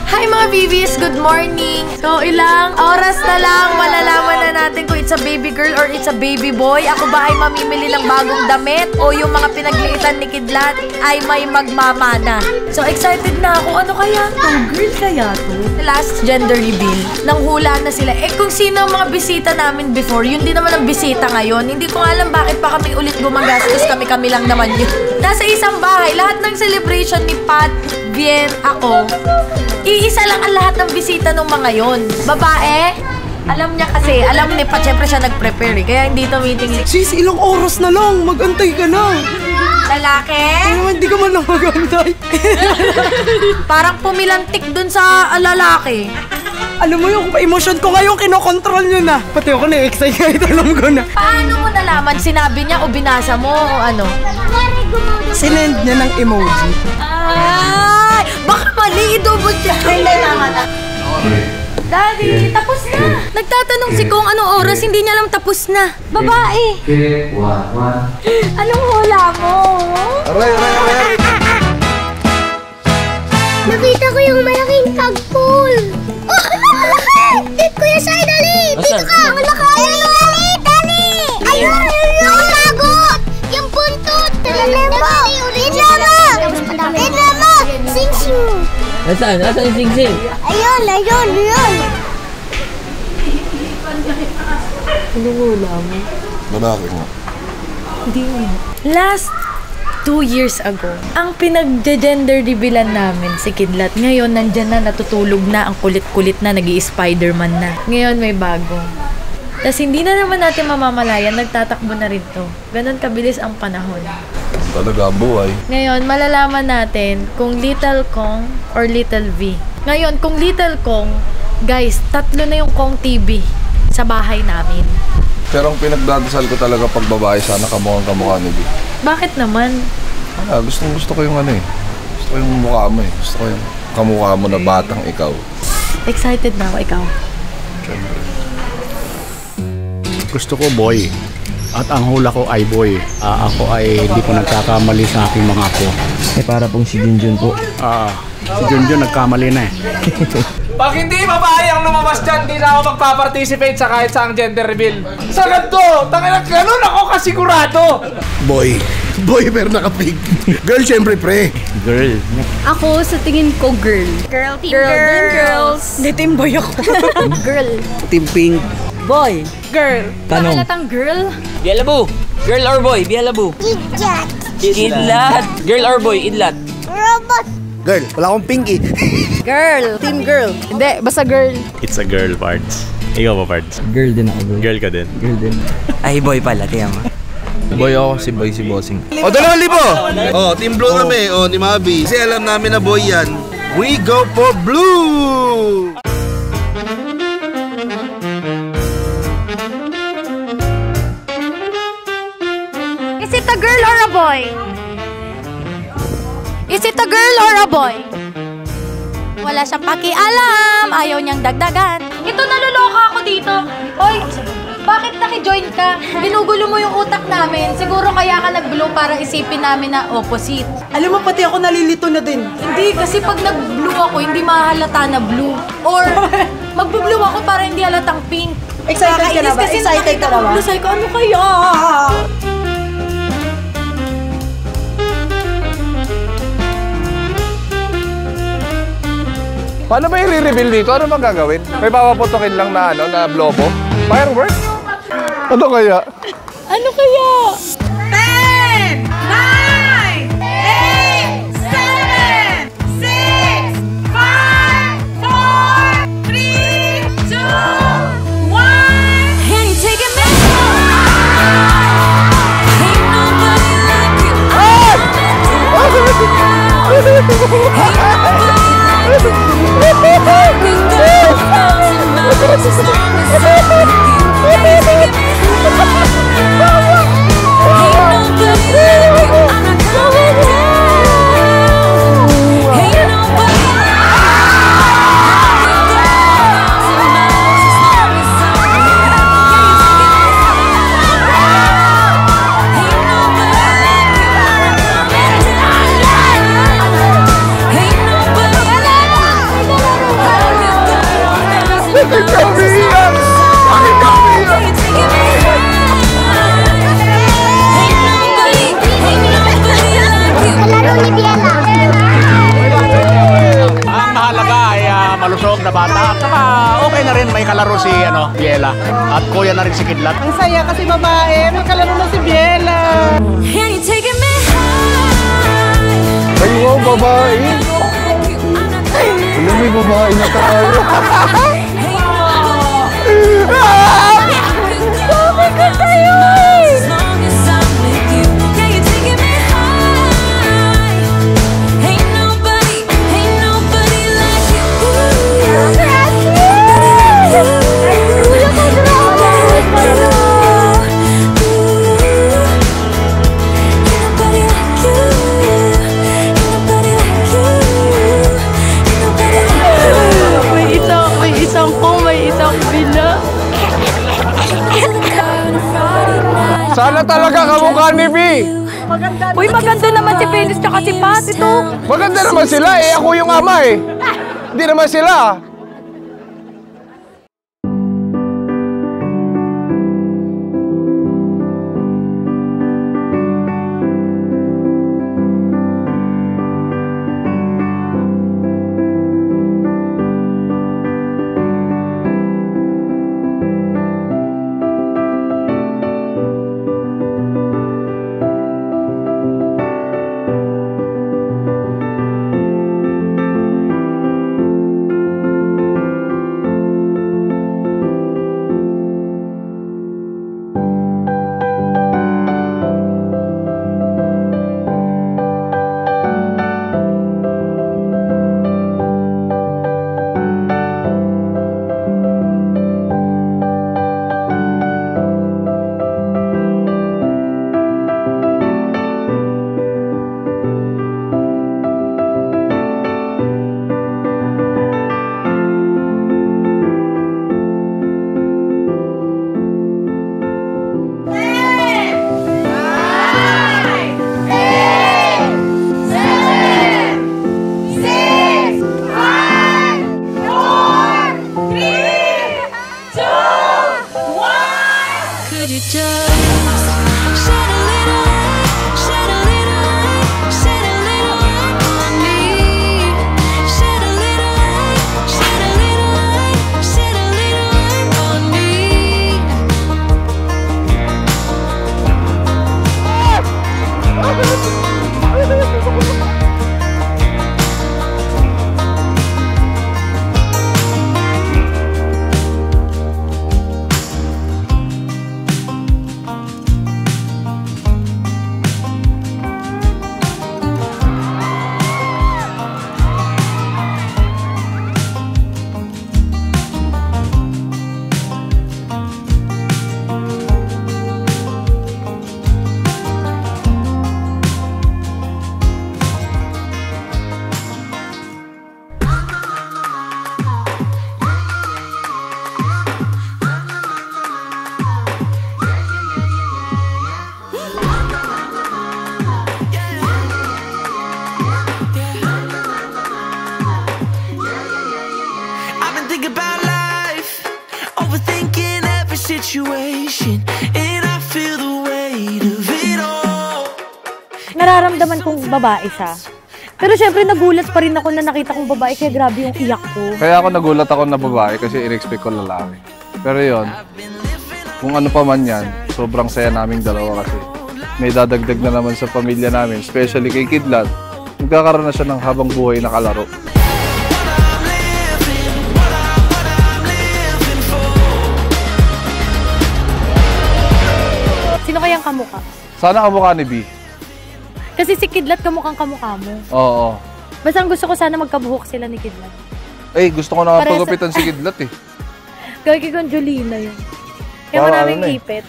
Hi mga babies! Good morning! So ilang oras na lang malalaman na natin kung it's a baby girl or it's a baby boy. Ako ba ay mamimili ng bagong damit o yung mga pinagliitan ni Kidlat ay may magmamana? So excited na ako. Ano kaya to? Girl kaya to? Last gender reveal. Nanghula na sila. Eh kung sino ang mga bisita namin before, yun din naman ang bisita ngayon. Hindi ko alam bakit pa kami ulit gumagastos. Kami lang naman yun. Nasa isang bahay. Lahat ng celebration ni Pat, Bien, ako. Iisa lang ang lahat ng bisita ng mga yon. Babae, alam niya kasi, alam ni Pat, syempre siya nag-prepare kaya hindi tumitingin. Sis, ilang oras na lang, mag-antay ka na. Lalaki? Hindi ka man lang mag-antay. Parang pumilantik dun sa lalaki. Alam mo yung emotion ko ngayon, kinokontrol nyo na. Pati ako na-excite kahit alam ko na. Paano mo nalaman? Sinabi niya o binasa mo o ano? Sinend niya ng emoji. Ay! Baka mali, i-double check. Hindi naman. Daddy, tapos na. Nagtatanong si Kong anong oras, hindi niya alam tapos na. Babae. Anong hula mo? Aray. Nakita ko yung malaking tagpool. Oh, malaki! Kuya Sai, dali! Dito ka! Malaki! Dali! Ayun! Yung lagot! Yung buntot! Red Lama! Sing-sing! Nasaan? Nasaan yung sing-sing? Ayun! Anong hula mo? Malaki nga. Hindi mo. Last 2 years ago, ang pinag-gender revealan namin si Kidlat. Ngayon, nandyan na, natutulog na, ang kulit-kulit na, nag-i-Spider-Man na. Ngayon, may bago. Tapos hindi na naman natin mamamalayan, nagtatakbo na rin to. Ganon kabilis ang panahon. Talaga buhay. Ngayon, malalaman natin kung Little Kong or Little V. Ngayon, kung Little Kong, guys, 3 na yung Kong TV sa bahay namin. Pero ang pinagdadasal ko talaga pag babae, sana kamukha ni B. Bakit naman? Gusto ko yung ano eh. Gusto ko yung mukha mo eh. Gusto ko yung kamukha mo na batang ikaw. Excited na ako, ikaw. Siyempre. Gusto ko boy. At ang hula ko ay boy. Ako ay hindi ko nagkakamali sa aking mga apo. Para pong si Junjun po. Si Junjun nagkamali na eh. Pag hindi babae ang lumabas dyan, hindi na ako magpa-participate sa kahit saang gender reveal. Sa ganito! Tangina, ganun ako kasigurado! Boy pero nakapig. Girl, syempre pre. Girl. Ako sa tingin ko girl. Team girls. Hindi, team boy ako. Girl. Team Pink. Boy. Girl. Tanong. Halatang girl? Bialabu. Girl or boy? Bialabu. Kidlat! Idlat. Girl or boy? Idlat. Robot! Girl, wala akong pinky. Girl. Team girl. Hindi, basta girl. It's a girl, Pards. Ikaw ba, Pards? Girl din ako, bro. Girl ka din. Girl din. Ay, boy pala. Tiyan mo. Boy ako, si Boy, si Bossing. O, 2,000. Team Blue kami. Ni Mabi. Kasi alam namin na boy yan. We go for blue! Is it a girl or a boy? Is it a girl or a boy? Wala siyang pakialam. Ayaw niyang dagdagan. Ito, naluloka ako dito. Hoy, bakit naki-join ka? Ginugulo mo yung utak namin. Siguro kaya ka nag-blue para isipin namin na opposite. Alam mo, pati ako nalilito na din. Hindi, kasi pag nag-blue ako, hindi mahalata na blue. Or, mag-blue ako para hindi halatang pink. Excited ka na ba? Kasi Excited ka na ba? Blue, sabi ko, ano kaya? Paano ba i-reveal dito? Ano bang gagawin? May papaputokin lang na na blobo? Firework? Ano kaya? Ano kaya? 10, 9, 8, 7, 6, 5, 4, 3, 2, 1. And you take it back. Ain't nobody like you. Bakit ka umiiyak? Bakit ka umiiyak? Kalaro ni Biela. Ang mahalaga ay malusog na bata. At saka okay na rin may kalaro si Biela. At kuya na rin si Kidlat. Ang saya kasi babae, may kalaro na si Biela. Ay, wow, babae. Alam mo, may babae na tayo. Sabi ko sa'yo Sana talaga kamukha ni B. Uy, maganda naman si Felix tsaka si Pat ito. Maganda naman sila eh. Ako yung ama eh. Hindi naman sila. Nararamdaman kong babae siya. Pero syempre nagulat pa rin ako na nakita kong babae kaya grabe yung iyak ko. Kaya ako nagulat ako na babae kasi in-expect ko lalaki. Pero yon, kung ano pa man yan, sobrang saya naming dalawa kasi may dadagdag na naman sa pamilya namin, especially kay Kidlat. Magkakaroon na siya ng habang buhay na kalaro. Sino kayang kamukha? Sana kamukha ni B. Kasi si Kidlat kamukhang kamukha mo. Oo. Basta ang gusto ko sana magkabuhok sila ni Kidlat. Eh, gusto ko na pagupitan si Kidlat eh. Gawin kay Conjolina yun. Kaya maraming ipit.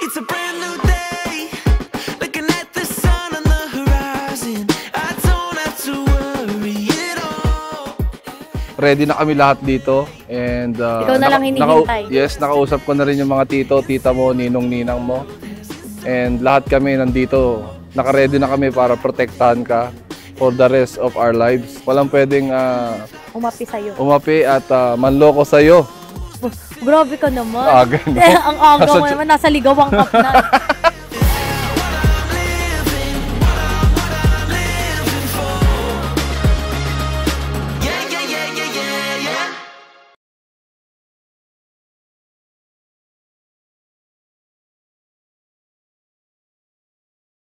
It's a brand new day, looking at the sun on the horizon. I don't have to worry at all. Ready na kami lahat dito. And, ikaw na lang hinihintay. Yes, nakausap ko na rin yung mga tito, tita mo, ninong, ninang mo. And lahat kami nandito, naka-ready na kami para protektahan ka. for the rest of our lives. Walang pwedeng Umapi sa'yo. umapi at manloko sa'yo. Grabe ka naman. Ganun. Ang aga mo naman, nasa ligawang cup na.